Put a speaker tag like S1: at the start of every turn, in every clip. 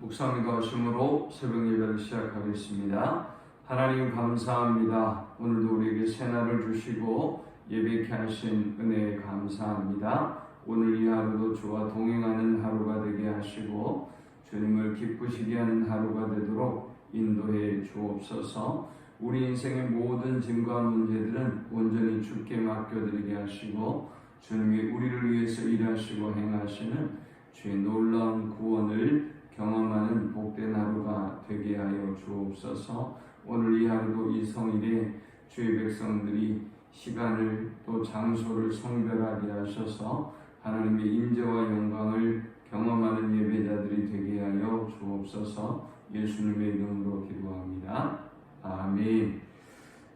S1: 묵상 기도하심으로 새벽 예배를 시작하겠습니다. 하나님 감사합니다. 오늘도 우리에게 새날을 주시고 예배케 하신 은혜에 감사합니다. 오늘 이 하루도 주와 동행하는 하루가 되게 하시고 주님을 기쁘시게 하는 하루가 되도록 인도해 주옵소서. 우리 인생의 모든 짐과 문제들은 온전히 주께 맡겨드리게 하시고 주님이 우리를 위해서 일하시고 행하시는 주의 놀라운 구원을 경험하는 복된 하루가 되게 하여 주옵소서. 오늘 이 하루도 이 성일에 주의 백성들이 시간을 또 장소를 성별하게 하셔서 하나님의 임재와 영광을 경험하는 예배자들이 되게 하여 주옵소서. 예수님의 이름으로 기도합니다. 아멘.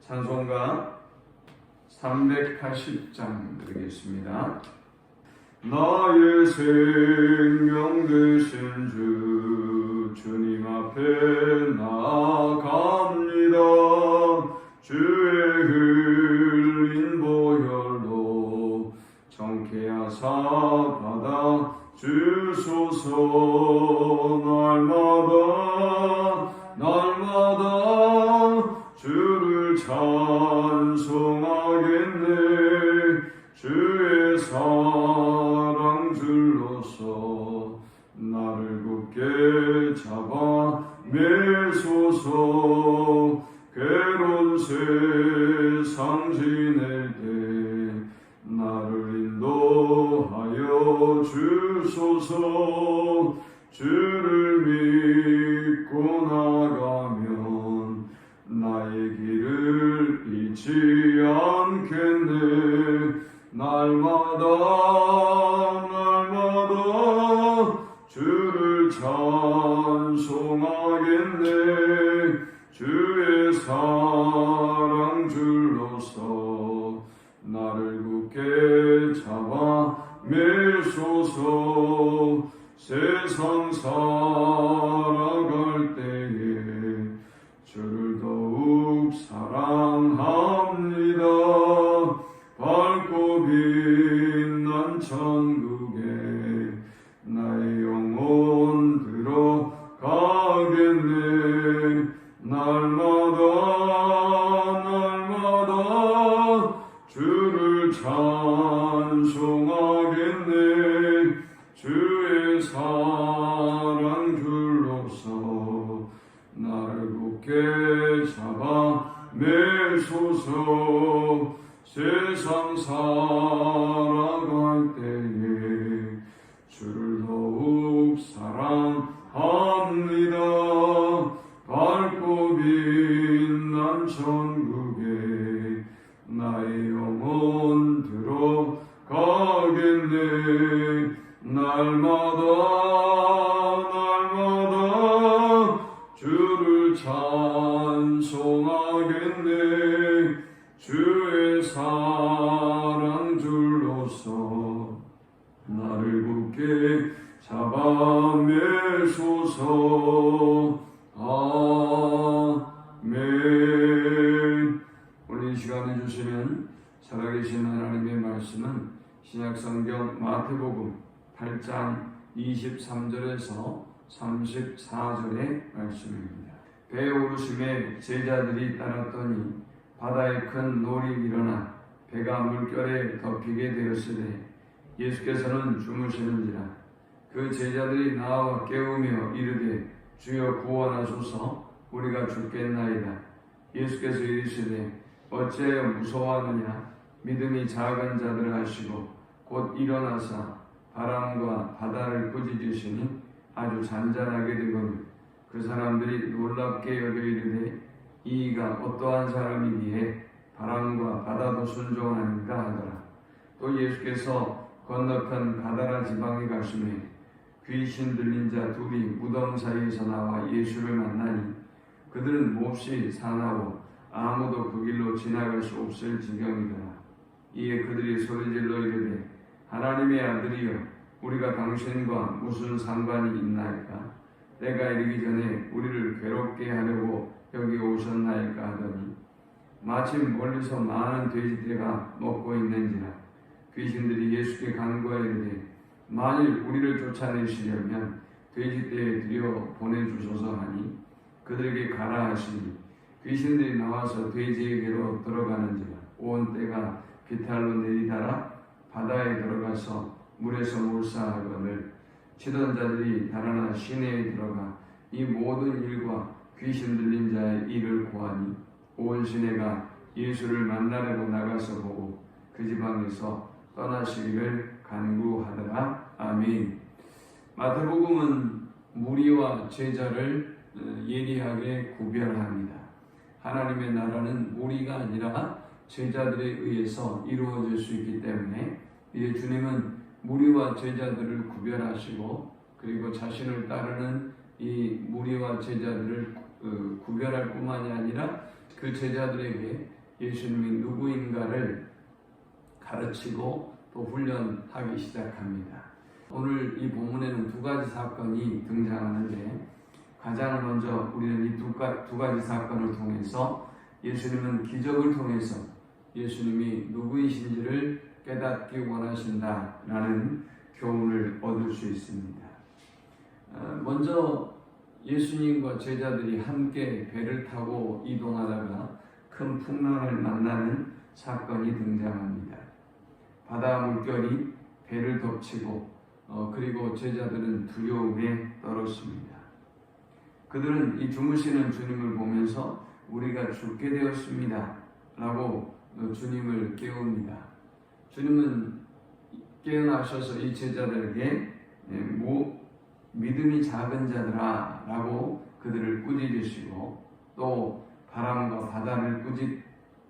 S1: 찬송가 380장 드리겠습니다. 나의 생명 되신 주님 앞에 나아갑니다. 주의 흘린 보혈로 정케 하사 받아 주소서. 날마다 주를 찬송하겠네. 주의 사랑 줄로서 나를 굳게 잡아 매소서. 괴로운 세상 지낼 때 나를 인도하여 주소서. 주를 믿고 나가면 나의 길을 잃지 않겠네. 날마다 주를 찬송하겠네. 주의 사랑 줄로서 나를 굳게 잡아 매소서. 세상 살아갈 때에 주를 더욱 사랑합니다. 밝고 빛난 천국에 나의 영혼 들어가겠네. 날마다 주를 찬송하겠네. 주의 사랑 줄로서 나를 굳게 잡아 매소서. 세상 살아갈 때에 주를 더욱 사랑합니다. 밝고 빛난 천국에 나의 영혼 들어가겠네. 날마다 주를 찬송하겠네. 주의 사랑 줄로서 나를 굳게 잡아 매소서. 아멘. 오늘 이 시간에 주시는 살아계신 하나님의 말씀은 신약성경 마태복음 8장 23절에서 34절의 말씀입니다. 배에 오르심에 제자들이 따랐더니 바다에 큰 놀이 일어나 배가 물결에 덮이게 되었으되 예수께서는 주무시는지라. 그 제자들이 나와 깨우며 이르되 주여 구원하소서. 우리가 죽겠나이다. 예수께서 이르시되 어찌하여 무서워하느냐. 믿음이 작은 자들 하시고 곧 일어나사 바람과 바다를 꾸짖으시니 아주 잔잔하게 되거늘 그 사람들이 놀랍게 여겨 이르되 이가 어떠한 사람이기에 바람과 바다도 순종하는가 하더라. 또 예수께서 건너편 가다라 지방에 가시매 귀신 들린 자 둘이 무덤 사이에서 나와 예수를 만나니 그들은 몹시 사나워 아무도 그 길로 지나갈 수 없을 지경이더라. 이에 그들이 소리질러 이르되 하나님의 아들이여 우리가 당신과 무슨 상관이 있나이까. 때가 이르기 전에 우리를 괴롭게 하려고 여기 오셨나이까 하더니 마침 멀리서 많은 돼지떼가 먹고 있는지라. 귀신들이 예수께 간구하여 이르되 만일 우리를 쫓아내시려면 돼지떼에 들여 보내주소서 하니 그들에게 가라 하시니 귀신들이 나와서 돼지에게로 들어가는지라 온 떼가 비탈로 내리달아 바다에 들어가서 물에서 몰사하거늘 치던 자들이 달아나 시내에 들어가 이 모든 일과 귀신 들린 자의 일을 고하니 온 시내가 예수를 만나려고 나가서 보고 그 지방에서 떠나시기를 간구하더라. 아멘. 마태복음은 무리와 제자를 예리하게 구별합니다. 하나님의 나라는 무리가 아니라 제자들에 의해서 이루어질 수 있기 때문에 이제 주님은 무리와 제자들을 구별하시고 그리고 자신을 따르는 이 무리와 제자들을 구별할 뿐만이 아니라 그 제자들에게 예수님이 누구인가를 가르치고 또 훈련하기 시작합니다. 오늘 이 본문에는 두 가지 사건이 등장하는데 가장 먼저 우리는 이 두 가지 사건을 통해서 예수님은 기적을 통해서 예수님이 누구이신지를 깨닫기 원하신다라는 교훈을 얻을 수 있습니다. 먼저 예수님과 제자들이 함께 배를 타고 이동하다가 큰 풍랑을 만나는 사건이 등장합니다. 바다 물결이 배를 덮치고 그리고 제자들은 두려움에 떨었습니다. 그들은 이 주무시는 주님을 보면서 우리가 죽게 되었습니다 라고 주님을 깨웁니다. 주님은 깨어나셔서 이 제자들에게 믿음이 작은 자들아 라고 그들을 꾸짖으시고 또 바람과 바다를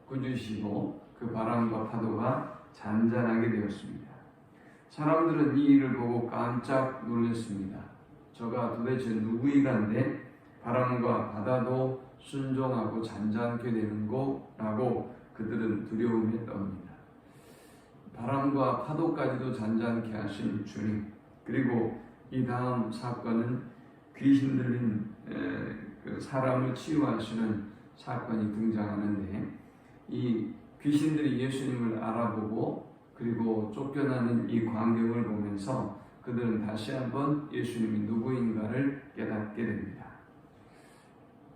S1: 꾸짖으시고 그 바람과 파도가 잔잔하게 되었습니다. 사람들은 이 일을 보고 깜짝 놀랐습니다. 저가 도대체 누구이간데 바람과 바다도 순종하고 잔잔케 되는고? 라고 그들은 두려움에 떱니다. 바람과 파도까지도 잔잔케 하신 주님, 그리고 이 다음 사건은 귀신 들린 사람을 치유하시는 사건이 등장하는데 이 귀신들이 예수님을 알아보고 그리고 쫓겨나는 이 광경을 보면서 그들은 다시 한번 예수님이 누구인가를 깨닫게 됩니다.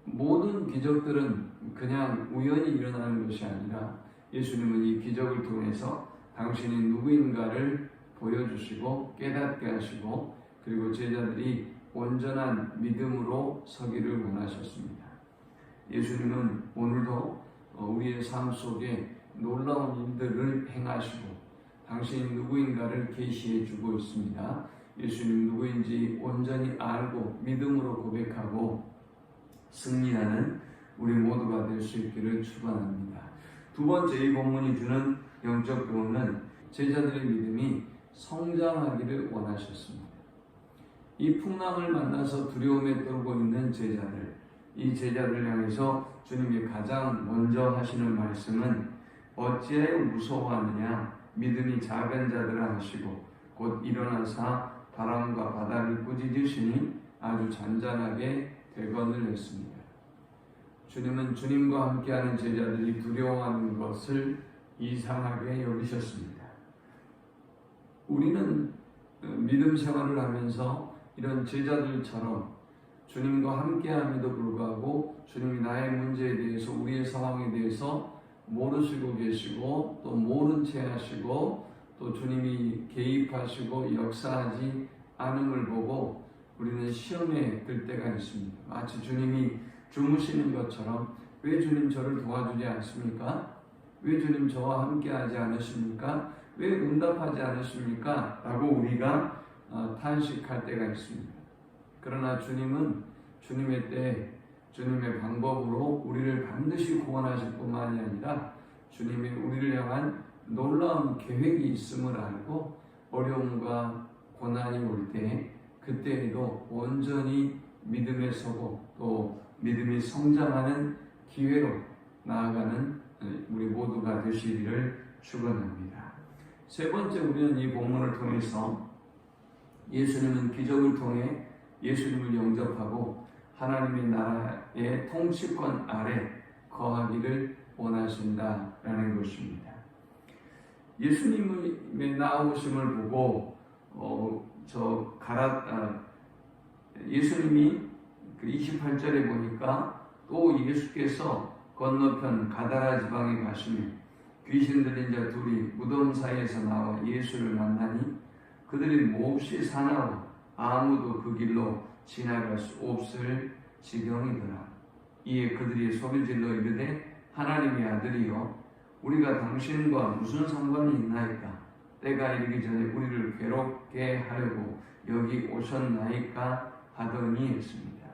S1: 모든 기적들은 그냥 우연히 일어나는 것이 아니라 예수님은 이 기적을 통해서 당신이 누구인가를 보여주시고 깨닫게 하시고 그리고 제자들이 온전한 믿음으로 서기를 원하셨습니다. 예수님은 오늘도 우리의 삶 속에 놀라운 일들을 행하시고 당신이 누구인가를 계시해 주고 있습니다. 예수님 누구인지 온전히 알고 믿음으로 고백하고 승리하는 우리 모두가 될 수 있기를 축원합니다. 두 번째 이 본문이 주는 영적 교훈은 제자들의 믿음이 성장하기를 원하셨습니다. 이 풍랑을 만나서 두려움에 떨고 있는 제자들, 이 제자들을 향해서 주님이 가장 먼저 하시는 말씀은 어찌하여 무서워하느냐 믿음이 작은 자들아 하시고 곧 일어나사 바람과 바다를 꾸짖으시니 아주 잔잔하게 대건을 했습니다. 주님은 주님과 함께하는 제자들이 두려워하는 것을 이상하게 여기셨습니다. 우리는 믿음 생활을 하면서 이런 제자들처럼 주님과 함께함에도 불구하고 주님이 나의 문제에 대해서 우리의 상황에 대해서 모르시고 계시고 또 모른 채 하시고 또 주님이 개입하시고 역사하지 않음을 보고 우리는 시험에 들 때가 있습니다. 마치 주님이 주무시는 것처럼 왜 주님 저를 도와주지 않습니까? 왜 주님 저와 함께하지 않으십니까? 왜 응답하지 않으십니까? 라고 우리가 탄식할 때가 있습니다. 그러나 주님은 주님의 때 주님의 방법으로 우리를 반드시 구원하실 뿐만이 아니라 주님이 우리를 향한 놀라운 계획이 있음을 알고 어려움과 고난이 올 때 그때에도 온전히 믿음에 서고 또 믿음이 성장하는 기회로 나아가는 우리 모두가 되시기를 축원합니다. 세 번째 우리는 이 본문을 통해서 예수님은 기적을 통해 예수님을 영접하고 하나님의 나라의 통치권 아래 거하기를 원하신다라는 것입니다. 예수님의 나오심을 보고 예수님이 그 28절에 보니까 또 예수께서 건너편 가다라 지방에 가시며 귀신 들린 자 둘이 무덤 사이에서 나와 예수를 만나니 그들이 몹시 사나워 아무도 그 길로 지나갈 수 없을 지경이더라. 이에 그들이 소리질러 이르되 하나님의 아들이여 우리가 당신과 무슨 상관이 있나이까? 때가 이르기 전에 우리를 괴롭게 하려고 여기 오셨나이까? 하더니 했습니다.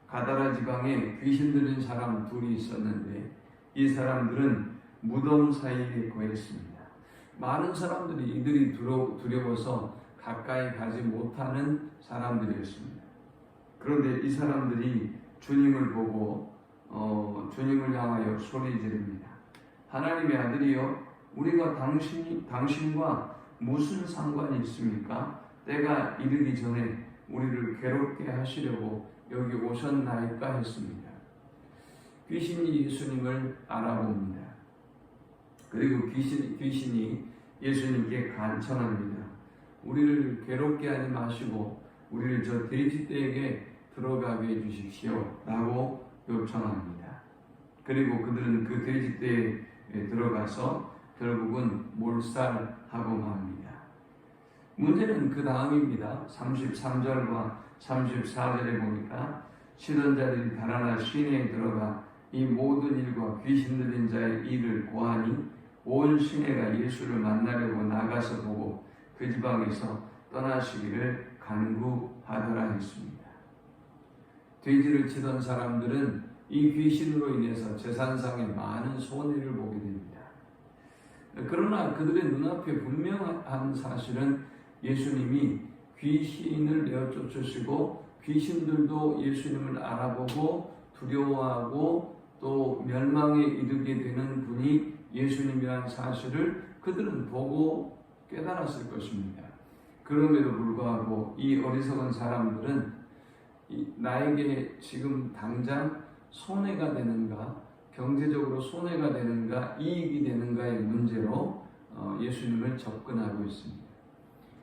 S1: 가다라 지방에 귀신 들린 사람 둘이 있었는데 이 사람들은 무덤 사이에 거했습니다. 많은 사람들이 이들이 두려워서 가까이 가지 못하는 사람들이었습니다. 그런데 이 사람들이 주님을 보고 주님을 향하여 소리 지릅니다. 하나님의 아들이여 우리가 당신과 무슨 상관이 있습니까? 때가 이르기 전에 우리를 괴롭게 하시려고 여기 오셨나이까 했습니다. 귀신이 예수님을 알아봅니다. 그리고 귀신이 예수님께 간청합니다. 우리를 괴롭게 하지 마시고 우리를 저 돼지떼에게 들어가게 해주십시오 라고 요청합니다. 그리고 그들은 그 돼지떼에 들어가서 결국은 몰살하고 맙니다. 문제는 그 다음입니다. 33절과 34절에 보니까 쉬던 자들이 달아나 시내에 들어가 이 모든 일과 귀신 들린 자의 일을 고하니 온 시내가 예수를 만나려고 나가서 보고 그 지방에서 떠나시기를 간구하더라 했습니다. 돼지를 치던 사람들은 이 귀신으로 인해서 재산상의 많은 손해를 보게 됩니다. 그러나 그들의 눈앞에 분명한 사실은 예수님이 귀신을 내어 쫓으시고 귀신들도 예수님을 알아보고 두려워하고 또 멸망에 이르게 되는 분이 예수님이라는 사실을 그들은 보고 깨달았을 것입니다. 그럼에도 불구하고 이 어리석은 사람들은 나에게 지금 당장 손해가 되는가, 경제적으로 손해가 되는가, 이익이 되는가의 문제로 예수님을 접근하고 있습니다.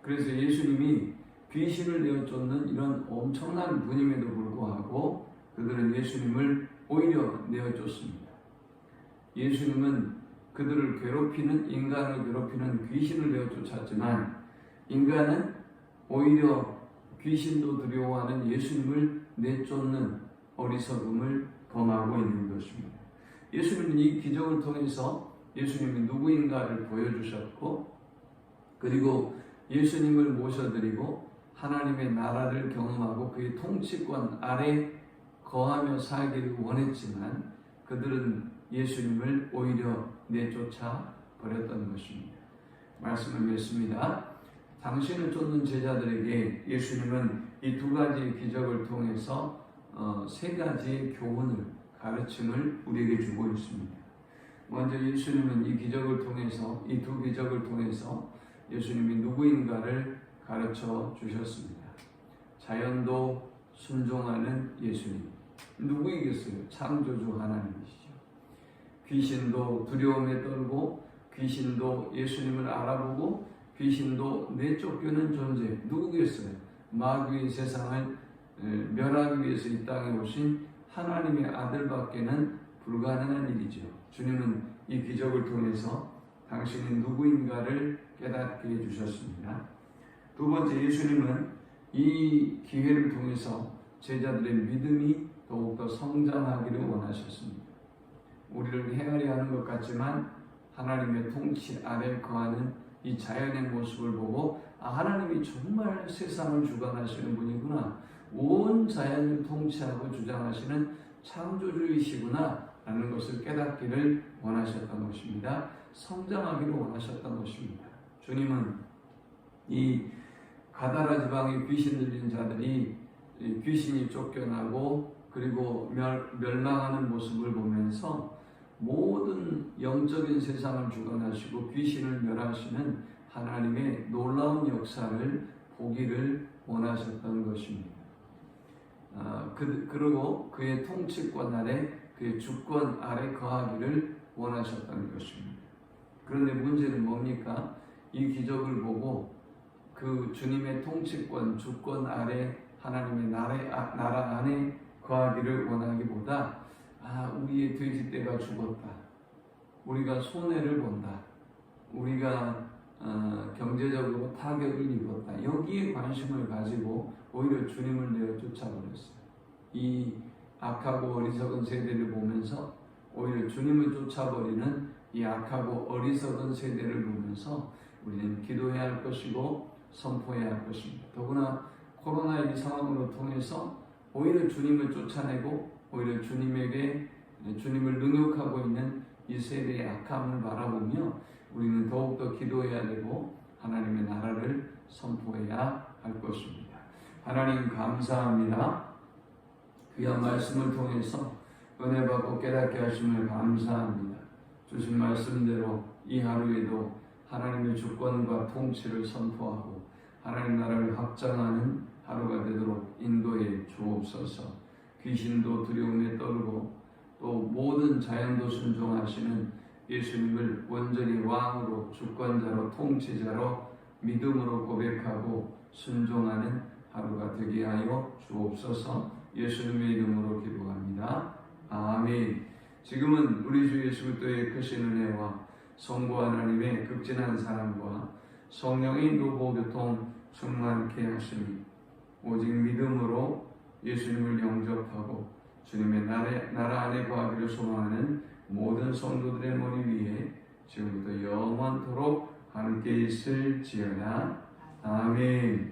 S1: 그래서 예수님이 귀신을 내어 쫓는 이런 엄청난 분임에도 불구하고 그들은 예수님을 오히려 내어 쫓습니다. 예수님은 그들을 괴롭히는, 인간을 괴롭히는 귀신을 내어 쫓았지만 인간은 오히려 귀신도 두려워하는 예수님을 내쫓는 어리석음을 범하고 있는 것입니다. 예수님은 이 기적을 통해서 예수님이 누구인가를 보여주셨고, 그리고 예수님을 모셔드리고 하나님의 나라를 경험하고 그의 통치권 아래 거하며 살기를 원했지만 그들은 예수님을 오히려 내쫓아 버렸던 것입니다. 말씀을 맺습니다. 당신을 쫓는 제자들에게 예수님은 이 두 가지의 기적을 통해서 세 가지의 교훈을, 가르침을 우리에게 주고 있습니다. 먼저 예수님은 이 기적을 통해서, 이 두 기적을 통해서 예수님이 누구인가를 가르쳐 주셨습니다. 자연도 순종하는 예수님. 누구이겠어요? 창조주 하나님이시죠. 귀신도 두려움에 떨고 귀신도 예수님을 알아보고 귀신도 내쫓기는 존재. 누구겠어요? 마귀의 세상을 멸하기 위해서 이 땅에 오신 하나님의 아들밖에는 불가능한 일이죠. 주님은 이 기적을 통해서 당신이 누구인가를 깨닫게 해주셨습니다. 두 번째, 예수님은 이 기회를 통해서 제자들의 믿음이 더욱더 성장하기를 원하셨습니다. 우리를 헤아려 하는 것 같지만 하나님의 통치 아래 거하는 이 자연의 모습을 보고 하나님이 정말 세상을 주관하시는 분이구나, 온 자연을 통치하고 주장하시는 창조주이시구나 라는 것을 깨닫기를 원하셨던 것입니다. 성장하기를 원하셨던 것입니다. 주님은 이 가다라 지방의 귀신 들린 자들이 귀신이 쫓겨나고 그리고 멸망하는 모습을 보면서 모든 영적인 세상을 주관하시고 귀신을 멸하시는 하나님의 놀라운 역사를 보기를 원하셨던 것입니다. 그리고 그의 통치권 아래, 그의 주권 아래 거하기를 원하셨던 것입니다. 그런데 문제는 뭡니까? 이 기적을 보고 그 주님의 통치권, 주권 아래 하나님의 나라 안에 거하기를 원하기보다 우리의 돼지떼가 죽었다, 우리가 손해를 본다, 우리가 경제적으로 타격을 입었다, 여기에 관심을 가지고 오히려 주님을 내어 쫓아버렸어요. 이 악하고 어리석은 세대를 보면서 오히려 주님을 쫓아버리는 이 악하고 어리석은 세대를 보면서 우리는 기도해야 할 것이고 선포해야 할 것입니다. 더구나 코로나 이 상황으로 통해서 오히려 주님을 쫓아내고 오히려 주님을 능욕하고 있는 이 세대의 악함을 바라보며 우리는 더욱더 기도해야 되고 하나님의 나라를 선포해야 할 것입니다. 하나님 감사합니다. 귀한 말씀을 통해서 은혜 받고 깨닫게 하심을 감사합니다. 주신 말씀대로 이 하루에도 하나님의 주권과 통치를 선포하고 하나님 나라를 확장하는 하루가 되도록 인도해 주옵소서. 귀신도 두려움에 떨고 또 모든 자연도 순종하시는 예수님을 온전히 왕으로 주권자로 통치자로 믿음으로 고백하고 순종하는 하루가 되게 하여 주옵소서. 예수님의 이름으로 기도합니다. 아멘. 지금은 우리 주 예수 그리스도의 크신 은혜와 성부 하나님의 극진한 사랑과 성령의 인도 교통 충만케 하시니 오직 믿음으로 예수님을 영접하고 주님의 나라 안에 거하기를 소망하는 모든 성도들의 머리 위에 지금부터 영원토록 함께 있을지어다. 아멘.